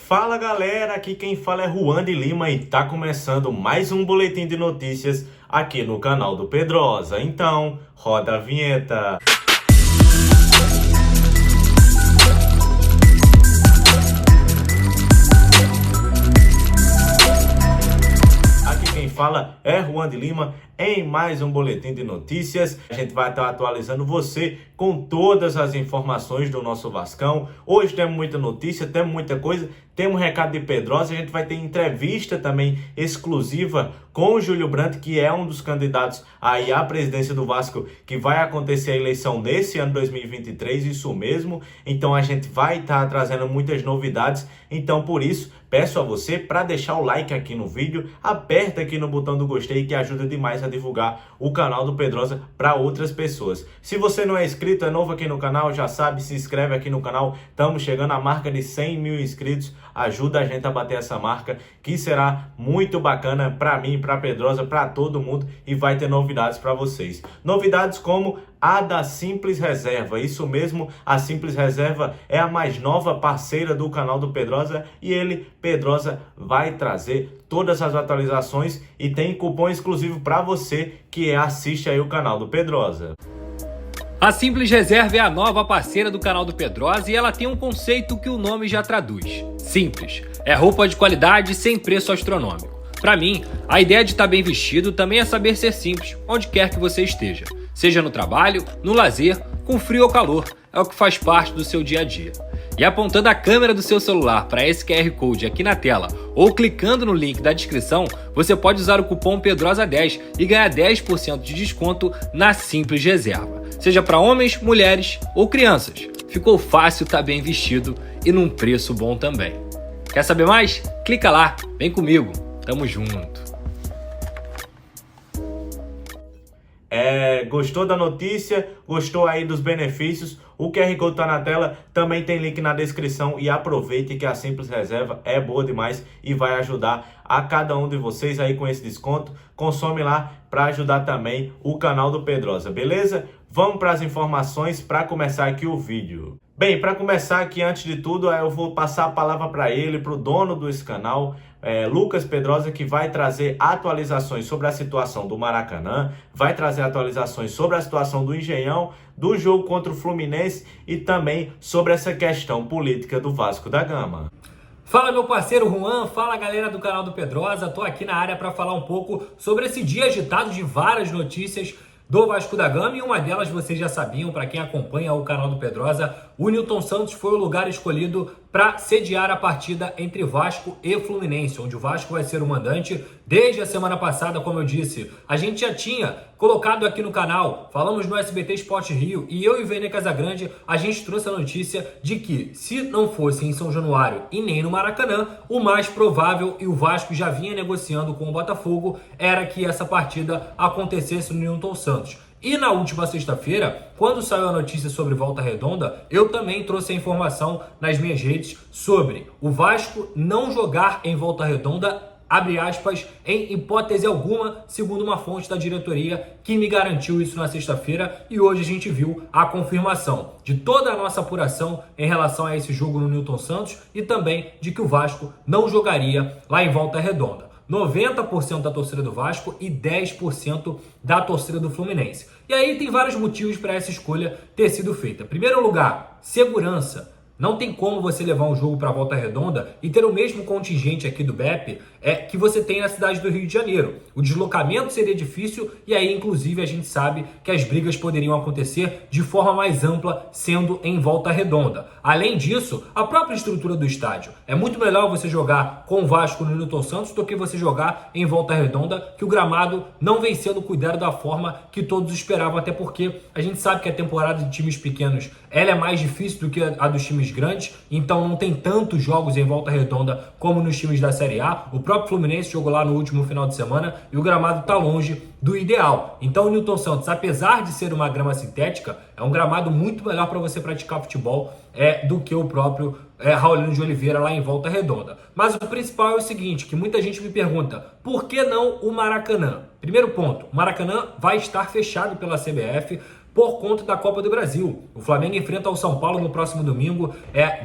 Fala galera, aqui quem fala é Juan de Lima e tá começando mais um boletim de notícias aqui no canal do Pedrosa. Então, roda a vinheta. Aqui quem fala é Juan de Lima em mais um boletim de notícias. A gente vai estar atualizando você com todas as informações do nosso Vascão. Hoje temos muita notícia, temos muita coisa, temos um recado de Pedrosa, a gente vai ter entrevista também exclusiva com o Júlio Brandt, que é um dos candidatos aí à presidência do Vasco, que vai acontecer a eleição nesse ano 2023, isso mesmo. Então a gente vai estar trazendo muitas novidades, então por isso peço a você para deixar o like aqui no vídeo, aperta aqui no botão do gostei que ajuda demais a divulgar o canal do Pedrosa para outras pessoas. Se você não é inscrito, é novo aqui no canal, já sabe, se inscreve aqui no canal. Estamos chegando à marca de 100 mil inscritos. Ajuda a gente a bater essa marca, que será muito bacana para mim, para Pedrosa, para todo mundo, e vai ter novidades para vocês. Novidades como a da Simples Reserva, isso mesmo, a Simples Reserva é a mais nova parceira do canal do Pedrosa e ele, Pedrosa, vai trazer todas as atualizações e tem cupom exclusivo para você que assiste aí o canal do Pedrosa. A Simples Reserva é a nova parceira do canal do Pedrosa e ela tem um conceito que o nome já traduz. Simples. É roupa de qualidade sem preço astronômico. Para mim, a ideia de estar bem vestido também é saber ser simples, onde quer que você esteja. Seja no trabalho, no lazer, com frio ou calor, é o que faz parte do seu dia a dia. E apontando a câmera do seu celular para esse QR Code aqui na tela ou clicando no link da descrição, você pode usar o cupom PEDROSA10 e ganhar 10% de desconto na Simples Reserva. Seja para homens, mulheres ou crianças. Ficou fácil estar bem vestido e num preço bom também. Quer saber mais? Clica lá, vem comigo, tamo junto. Gostou da notícia? Gostou aí dos benefícios? O QR Code tá na tela, também tem link na descrição e aproveite que a Simples Reserva é boa demais e vai ajudar a cada um de vocês aí com esse desconto. Consome lá para ajudar também o canal do Pedrosa, beleza? Vamos para as informações para começar aqui o vídeo. Bem, para começar aqui, antes de tudo, eu vou passar a palavra para ele, para o dono desse canal, Lucas Pedrosa, que vai trazer atualizações sobre a situação do Maracanã, vai trazer atualizações sobre a situação do Engenhão, do jogo contra o Fluminense e também sobre essa questão política do Vasco da Gama. Fala meu parceiro Juan, fala galera do canal do Pedrosa, tô aqui na área para falar um pouco sobre esse dia agitado de várias notícias do Vasco da Gama, e uma delas vocês já sabiam, para quem acompanha o canal do Pedrosa, o Nilton Santos foi o lugar escolhido para sediar a partida entre Vasco e Fluminense, onde o Vasco vai ser o mandante. Desde a semana passada, como eu disse, a gente já tinha colocado aqui no canal, falamos no SBT Sport Rio, e eu e o Vene Casagrande, a gente trouxe a notícia de que, se não fosse em São Januário e nem no Maracanã, o mais provável, e o Vasco já vinha negociando com o Botafogo, era que essa partida acontecesse no Nilton Santos. E na última sexta-feira, quando saiu a notícia sobre Volta Redonda, eu também trouxe a informação nas minhas redes sobre o Vasco não jogar em Volta Redonda, abre aspas, em hipótese alguma, segundo uma fonte da diretoria que me garantiu isso na sexta-feira, e hoje a gente viu a confirmação de toda a nossa apuração em relação a esse jogo no Nilton Santos e também de que o Vasco não jogaria lá em Volta Redonda. 90% da torcida do Vasco e 10% da torcida do Fluminense. E aí tem vários motivos para essa escolha ter sido feita. Em primeiro lugar, segurança. Não tem como você levar um jogo para Volta Redonda e ter o mesmo contingente aqui do BEP que você tem na cidade do Rio de Janeiro. O deslocamento seria difícil e aí, inclusive, a gente sabe que as brigas poderiam acontecer de forma mais ampla, sendo em Volta Redonda. Além disso, a própria estrutura do estádio. É muito melhor você jogar com o Vasco no Nilton Santos do que você jogar em Volta Redonda, que o gramado não vem sendo cuidado da forma que todos esperavam, até porque a gente sabe que a temporada de times pequenos ela é mais difícil do que a dos times grandes, então não tem tantos jogos em Volta Redonda como nos times da Série A. O próprio Fluminense jogou lá no último final de semana e o gramado está longe do ideal. Então o Nilton Santos, apesar de ser uma grama sintética, é um gramado muito melhor para você praticar futebol do que o próprio Raulino de Oliveira lá em Volta Redonda. Mas o principal é o seguinte, que muita gente me pergunta, por que não o Maracanã? Primeiro ponto, o Maracanã vai estar fechado pela CBF por conta da Copa do Brasil. O Flamengo enfrenta o São Paulo no próximo domingo,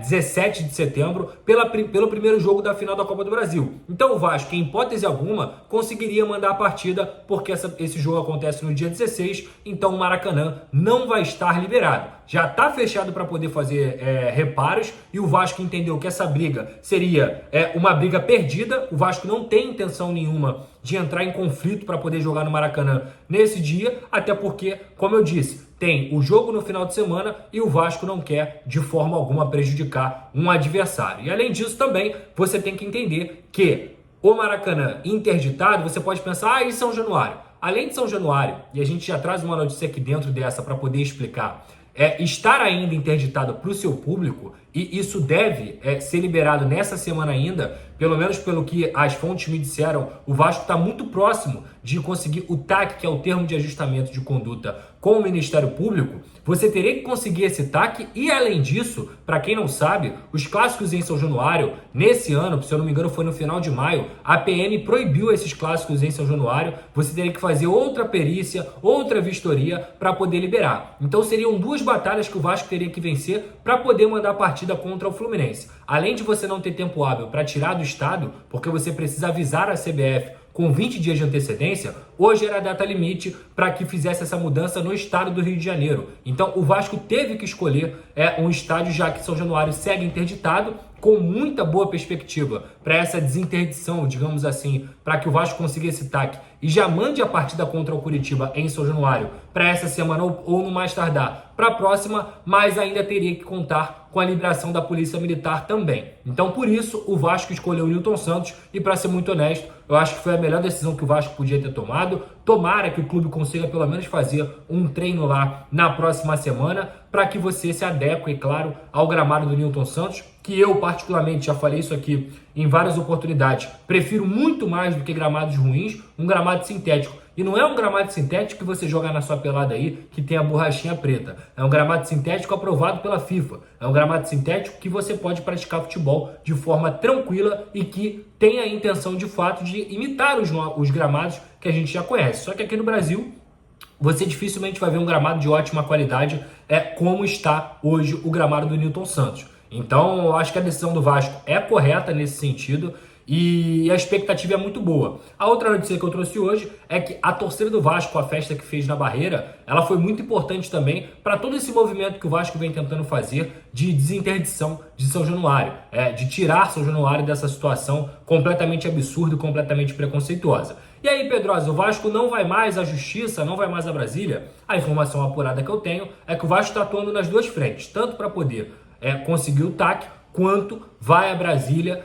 17 de setembro, pelo primeiro jogo da final da Copa do Brasil. Então o Vasco, em hipótese alguma, conseguiria mandar a partida, porque esse jogo acontece no dia 16, então o Maracanã não vai estar liberado. Já está fechado para poder fazer reparos, e o Vasco entendeu que essa briga seria uma briga perdida. O Vasco não tem intenção nenhuma de entrar em conflito para poder jogar no Maracanã nesse dia, até porque, como eu disse, tem o jogo no final de semana e o Vasco não quer de forma alguma prejudicar um adversário. E além disso também, você tem que entender que o Maracanã interditado, você pode pensar, e São Januário? Além de São Januário, e a gente já traz uma notícia aqui dentro dessa para poder explicar, estar ainda interditado para o seu público, e isso deve ser liberado nessa semana ainda, pelo menos pelo que as fontes me disseram, o Vasco está muito próximo de conseguir o TAC, que é o termo de ajustamento de conduta, com o Ministério Público. Você teria que conseguir esse TAC e, além disso, para quem não sabe, os clássicos em São Januário, nesse ano, se eu não me engano foi no final de maio, a PM proibiu esses clássicos em São Januário. Você teria que fazer outra perícia, outra vistoria para poder liberar. Então seriam duas batalhas que o Vasco teria que vencer para poder mandar a partida contra o Fluminense. Além de você não ter tempo hábil para tirar do estado, porque você precisa avisar a CBF com 20 dias de antecedência, hoje era a data limite para que fizesse essa mudança no estado do Rio de Janeiro. Então o Vasco teve que escolher um estádio, já que São Januário segue interditado, com muita boa perspectiva para essa desinterdição, digamos assim, para que o Vasco consiga esse TAC e já mande a partida contra o Curitiba em São Januário para essa semana ou no mais tardar para a próxima, mas ainda teria que contar com a liberação da Polícia Militar também. Então, por isso, o Vasco escolheu o Nilton Santos e, para ser muito honesto, eu acho que foi a melhor decisão que o Vasco podia ter tomado. Tomara que o clube consiga pelo menos fazer um treino lá na próxima semana para que você se adeque, claro, ao gramado do Nilton Santos, que eu particularmente, já falei isso aqui em várias oportunidades, prefiro muito mais do que gramados ruins, um gramado sintético. E não é um gramado sintético que você joga na sua pelada aí, que tem a borrachinha preta. É um gramado sintético aprovado pela FIFA. É um gramado sintético que você pode praticar futebol de forma tranquila e que tem a intenção, de fato, de imitar os gramados que a gente já conhece. Só que aqui no Brasil, você dificilmente vai ver um gramado de ótima qualidade, como está hoje o gramado do Nilton Santos. Então, eu acho que a decisão do Vasco é correta nesse sentido e a expectativa é muito boa. A outra notícia que eu trouxe hoje é que a torcida do Vasco, a festa que fez na Barreira, ela foi muito importante também para todo esse movimento que o Vasco vem tentando fazer de desinterdição de São Januário, de tirar São Januário dessa situação completamente absurda e completamente preconceituosa. E aí, Pedrosa, o Vasco não vai mais à Justiça, não vai mais a Brasília? A informação apurada que eu tenho é que o Vasco está atuando nas duas frentes, tanto para poder conseguir o TAC, quanto vai a Brasília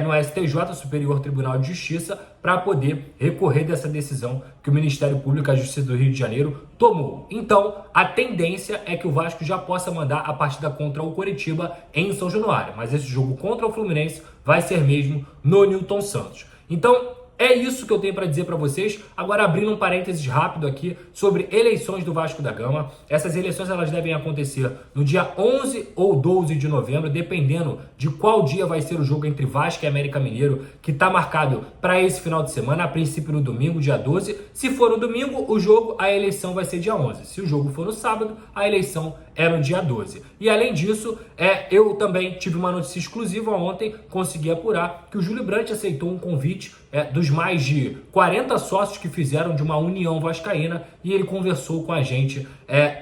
no STJ, Superior Tribunal de Justiça, para poder recorrer dessa decisão que o Ministério Público, a Justiça do Rio de Janeiro, tomou. Então, a tendência é que o Vasco já possa mandar a partida contra o Coritiba em São Januário, mas esse jogo contra o Fluminense vai ser mesmo no Nilton Santos. Então, é isso que eu tenho para dizer para vocês. Agora, abrindo um parênteses rápido aqui sobre eleições do Vasco da Gama. Essas eleições elas devem acontecer no dia 11 ou 12 de novembro, dependendo de qual dia vai ser o jogo entre Vasco e América Mineiro, que está marcado para esse final de semana, a princípio no domingo, dia 12. Se for no domingo, o jogo, a eleição vai ser dia 11. Se o jogo for no sábado, a eleição é no dia 12. E além disso, eu também tive uma notícia exclusiva ontem, consegui apurar que o Júlio Brandt aceitou um convite dos mais de 40 sócios que fizeram de uma união vascaína, e ele conversou com a gente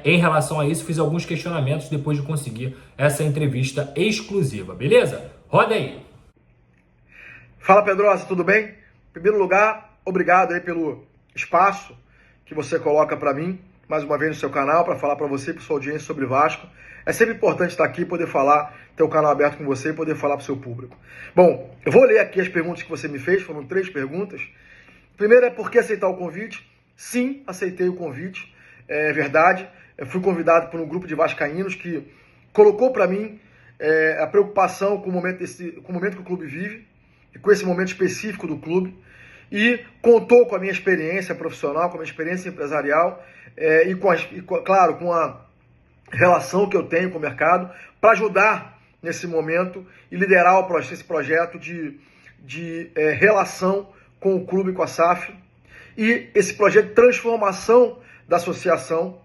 em relação a isso. Fiz alguns questionamentos depois de conseguir essa entrevista exclusiva, beleza? Roda aí! Fala, Pedrosa, tudo bem? Em primeiro lugar, obrigado aí pelo espaço que você coloca para mim, mais uma vez no seu canal, para falar para você e para sua audiência sobre Vasco. É sempre importante estar aqui, poder falar, ter o canal aberto com você e poder falar para o seu público. Bom, eu vou ler aqui as perguntas que você me fez, foram 3 perguntas. Primeiro é por que aceitar o convite? Sim, aceitei o convite, é verdade. Eu fui convidado por um grupo de vascaínos que colocou para mim a preocupação com o momento que o clube vive, e com esse momento específico do clube, e contou com a minha experiência profissional, com a minha experiência empresarial, claro, com a relação que eu tenho com o mercado, para ajudar nesse momento e liderar esse projeto de relação com o clube, com a SAF, e esse projeto de transformação da associação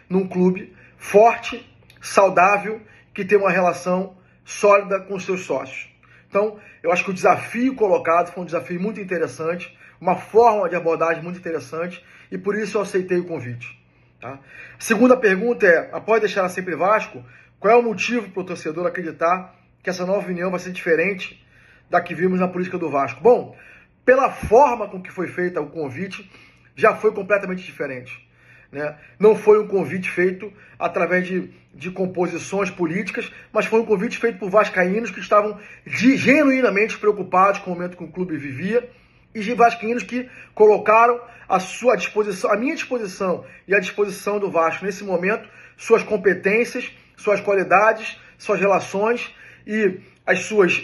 num clube forte, saudável, que tem uma relação sólida com os seus sócios. Então, eu acho que o desafio colocado foi um desafio muito interessante, uma forma de abordagem muito interessante, e por isso eu aceitei o convite. Tá? Segunda pergunta é, após deixar a Sempre Vasco, qual é o motivo para o torcedor acreditar que essa nova união vai ser diferente da que vimos na política do Vasco? Bom, pela forma com que foi feito o convite, já foi completamente diferente. Né? Não foi um convite feito através de composições políticas, mas foi um convite feito por vascaínos que estavam genuinamente preocupados com o momento que o clube vivia, e de vascaínos que colocaram à sua disposição, à minha disposição e à disposição do Vasco nesse momento, suas competências, suas qualidades, suas relações e as suas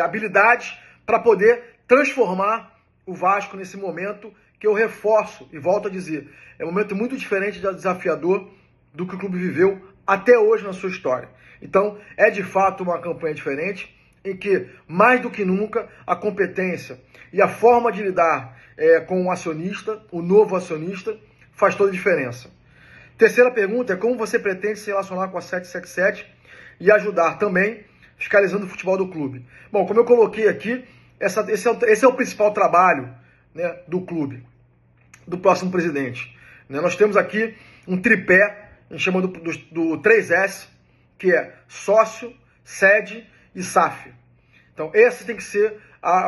habilidades para poder transformar o Vasco nesse momento que eu reforço e volto a dizer, é um momento muito diferente e desafiador do que o clube viveu até hoje na sua história. Então, é de fato uma campanha diferente, em que, mais do que nunca, a competência e a forma de lidar com o acionista, o novo acionista, faz toda a diferença. Terceira pergunta é como você pretende se relacionar com a 777 e ajudar também fiscalizando o futebol do clube. Bom, como eu coloquei aqui, esse é o principal trabalho, né, do clube, do próximo presidente. Né? Nós temos aqui um tripé, a gente chama do 3S, que é sócio, sede e SAF. Então, esse tem que ser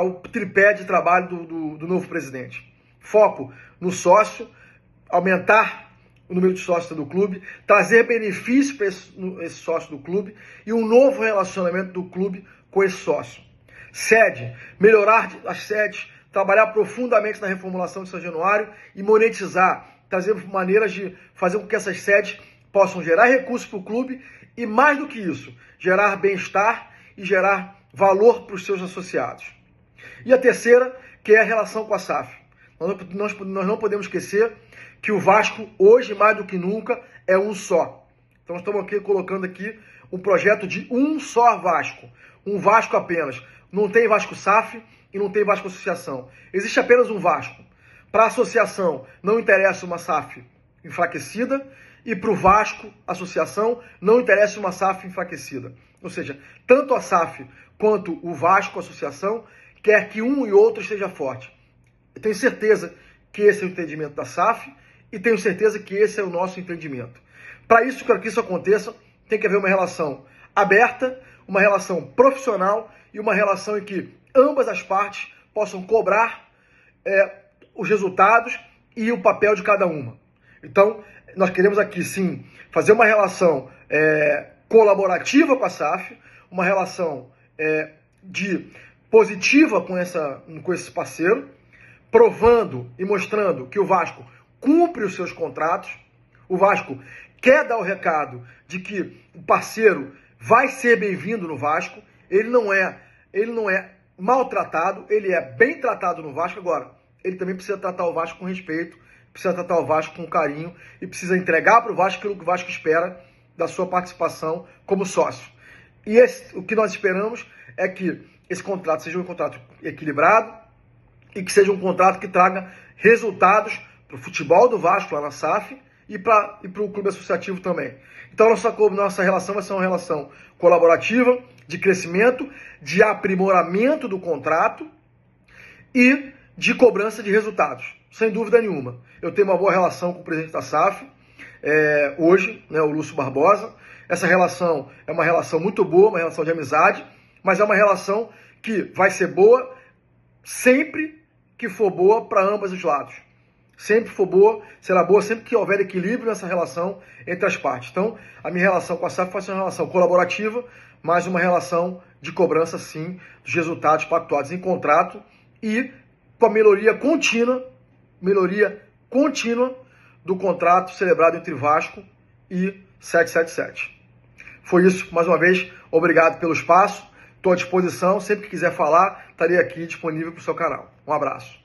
o tripé de trabalho do novo presidente. Foco no sócio, aumentar o número de sócios do clube, trazer benefícios para esse sócio do clube e um novo relacionamento do clube com esse sócio. Sede, melhorar as sedes, trabalhar profundamente na reformulação de São Januário e monetizar, trazer maneiras de fazer com que essas sedes possam gerar recursos para o clube e, mais do que isso, gerar bem-estar e gerar valor para os seus associados. E a terceira, que é a relação com a SAF. Nós não podemos esquecer que o Vasco, hoje, mais do que nunca, é um só. Então, nós estamos aqui colocando aqui um projeto de um só Vasco. Um Vasco apenas. Não tem Vasco SAF e não tem Vasco Associação. Existe apenas um Vasco. Para a associação, não interessa uma SAF enfraquecida, e para o Vasco, associação, não interessa uma SAF enfraquecida. Ou seja, tanto a SAF quanto o Vasco, associação, quer que um e outro esteja forte. Eu tenho certeza que esse é o entendimento da SAF e tenho certeza que esse é o nosso entendimento. Para isso, para que isso aconteça, tem que haver uma relação aberta, uma relação profissional e uma relação em que ambas as partes possam cobrar os resultados e o papel de cada uma. Então, nós queremos aqui, sim, fazer uma relação colaborativa com a SAF, uma relação positiva com esse parceiro, provando e mostrando que o Vasco cumpre os seus contratos, o Vasco quer dar o recado de que o parceiro vai ser bem-vindo no Vasco, ele não é maltratado, ele é bem tratado no Vasco. Agora, ele também precisa tratar o Vasco com respeito, precisa tratar o Vasco com carinho e precisa entregar para o Vasco aquilo que o Vasco espera da sua participação como sócio. E o que nós esperamos é que esse contrato seja um contrato equilibrado e que seja um contrato que traga resultados para o futebol do Vasco lá na SAF e para o clube associativo também. Então, nossa relação vai ser uma relação colaborativa, de crescimento, de aprimoramento do contrato e de cobrança de resultados, sem dúvida nenhuma. Eu tenho uma boa relação com o presidente da SAF, hoje, né, o Lúcio Barbosa. Essa relação é uma relação muito boa, uma relação de amizade, mas é uma relação que vai ser boa sempre que for boa para ambos os lados. Sempre for boa, será boa sempre que houver equilíbrio nessa relação entre as partes. Então, a minha relação com a SAF vai ser uma relação colaborativa, mas uma relação de cobrança, sim, dos resultados pactuados em contrato e com a melhoria contínua do contrato celebrado entre Vasco e 777. Foi isso, mais uma vez, obrigado pelo espaço, estou à disposição, sempre que quiser falar, estarei aqui disponível para o seu canal. Um abraço.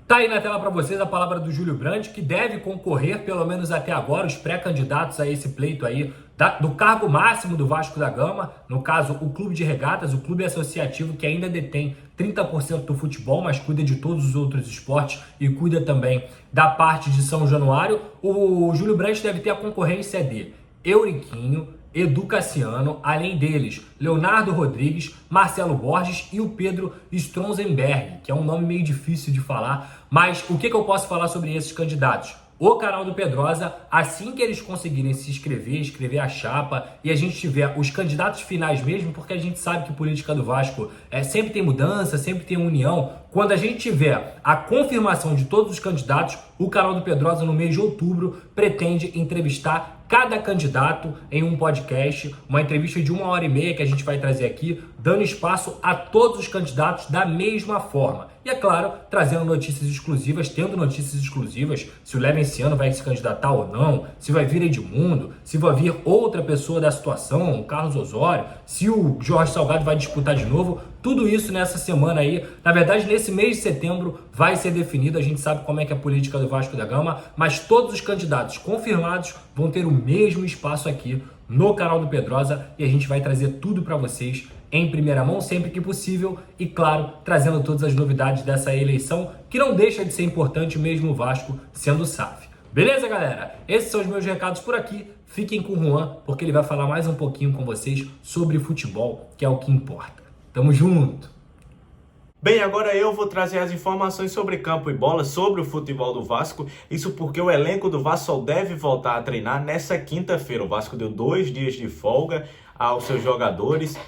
Tá aí na tela para vocês a palavra do Júlio Brandt, que deve concorrer, pelo menos até agora, os pré-candidatos a esse pleito aí do cargo máximo do Vasco da Gama, no caso o clube de regatas, o clube associativo que ainda detém 30% do futebol, mas cuida de todos os outros esportes e cuida também da parte de São Januário. O Júlio Brandt deve ter a concorrência de Euriquinho, Edu Cassiano, além deles, Leonardo Rodrigues, Marcelo Borges e o Pedro Stronzenberg, que é um nome meio difícil de falar, mas o que eu posso falar sobre esses candidatos? O canal do Pedrosa, assim que eles conseguirem se inscrever, escrever a chapa e a gente tiver os candidatos finais mesmo, porque a gente sabe que política do Vasco sempre tem mudança, sempre tem união. Quando a gente tiver a confirmação de todos os candidatos, o canal do Pedrosa no mês de outubro pretende entrevistar cada candidato em um podcast, uma entrevista de 1h30 que a gente vai trazer aqui, dando espaço a todos os candidatos da mesma forma. E é claro, trazendo notícias exclusivas, tendo notícias exclusivas, se o Levenciano vai se candidatar ou não, se vai vir Edmundo, se vai vir outra pessoa da situação, o Carlos Osório, se o Jorge Salgado vai disputar de novo, tudo isso nessa semana aí, na verdade nesse mês de setembro vai ser definido, a gente sabe como é que é a política do Vasco da Gama, mas todos os candidatos confirmados vão ter o mesmo espaço aqui no canal do Pedrosa e a gente vai trazer tudo para vocês em primeira mão sempre que possível e claro, trazendo todas as novidades dessa eleição que não deixa de ser importante mesmo o Vasco sendo SAF. Beleza, galera? Esses são os meus recados por aqui. Fiquem com o Juan, porque ele vai falar mais um pouquinho com vocês sobre futebol, que é o que importa. Tamo junto! Bem, agora eu vou trazer as informações sobre campo e bola, sobre o futebol do Vasco. Isso porque o elenco do Vasco só deve voltar a treinar nessa quinta-feira. O Vasco deu 2 dias de folga aos seus jogadores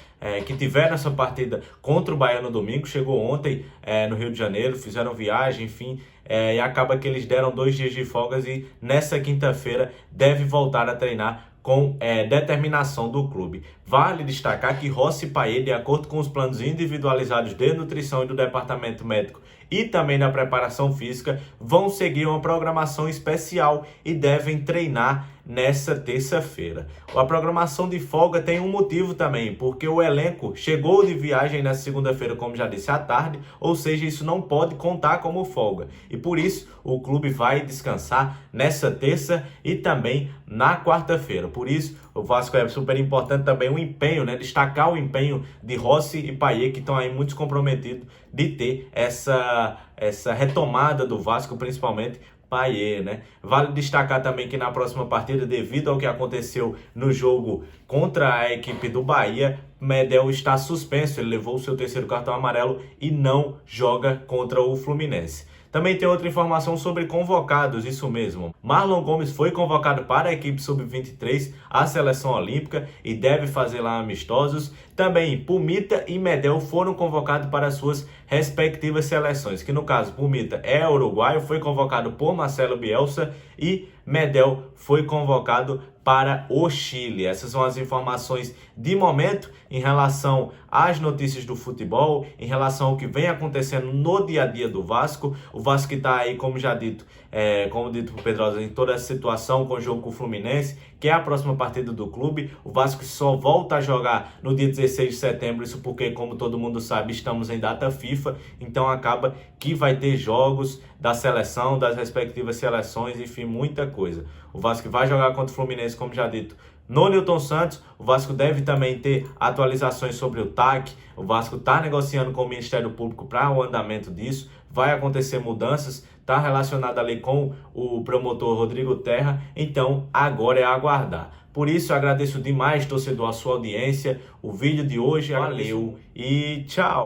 que tiveram essa partida contra o Bahia no domingo. Chegou ontem no Rio de Janeiro, fizeram viagem, enfim, e acaba que eles deram 2 dias de folgas e nessa quinta-feira deve voltar a treinar com determinação do clube. Vale destacar que Rossi e Payet, de acordo com os planos individualizados de nutrição e do departamento médico e também na preparação física, vão seguir uma programação especial e devem treinar nessa terça-feira. A programação de folga tem um motivo também, porque o elenco chegou de viagem na segunda-feira, como já disse, à tarde, ou seja, isso não pode contar como folga. E por isso o clube vai descansar nessa terça e também na quarta-feira. Por isso o Vasco é super importante também o empenho, destacar o empenho de Rossi e Payet, que estão aí muito comprometidos de ter essa retomada do Vasco, principalmente Payet, Vale destacar também que na próxima partida, devido ao que aconteceu no jogo contra a equipe do Bahia, Medel está suspenso, ele levou o seu 3º cartão amarelo e não joga contra o Fluminense. Também tem outra informação sobre convocados, isso mesmo. Marlon Gomes foi convocado para a equipe sub-23, a seleção olímpica, e deve fazer lá amistosos. Também Pumita e Medel foram convocados para suas respectivas seleções, que no caso Pumita é uruguaio, foi convocado por Marcelo Bielsa e Medel foi convocado para o Chile. Essas são as informações de momento em relação às notícias do futebol, em relação ao que vem acontecendo no dia a dia do Vasco. O Vasco está aí, como já dito, como dito por Pedrosa, em toda essa situação com o jogo com o Fluminense, que é a próxima partida do clube. O Vasco só volta a jogar no dia 16 de setembro, isso porque, como todo mundo sabe, estamos em data FIFA, então acaba que vai ter jogos da seleção, das respectivas seleções, enfim, muita coisa. O Vasco vai jogar contra o Fluminense, como já dito, no Newton Santos. O Vasco deve também ter atualizações sobre o TAC. O Vasco está negociando com o Ministério Público para o andamento disso. Vai acontecer mudanças, está relacionado ali com o promotor Rodrigo Terra. Então, agora é aguardar. Por isso, eu agradeço demais, torcedor, a sua audiência. O vídeo de hoje, valeu e tchau!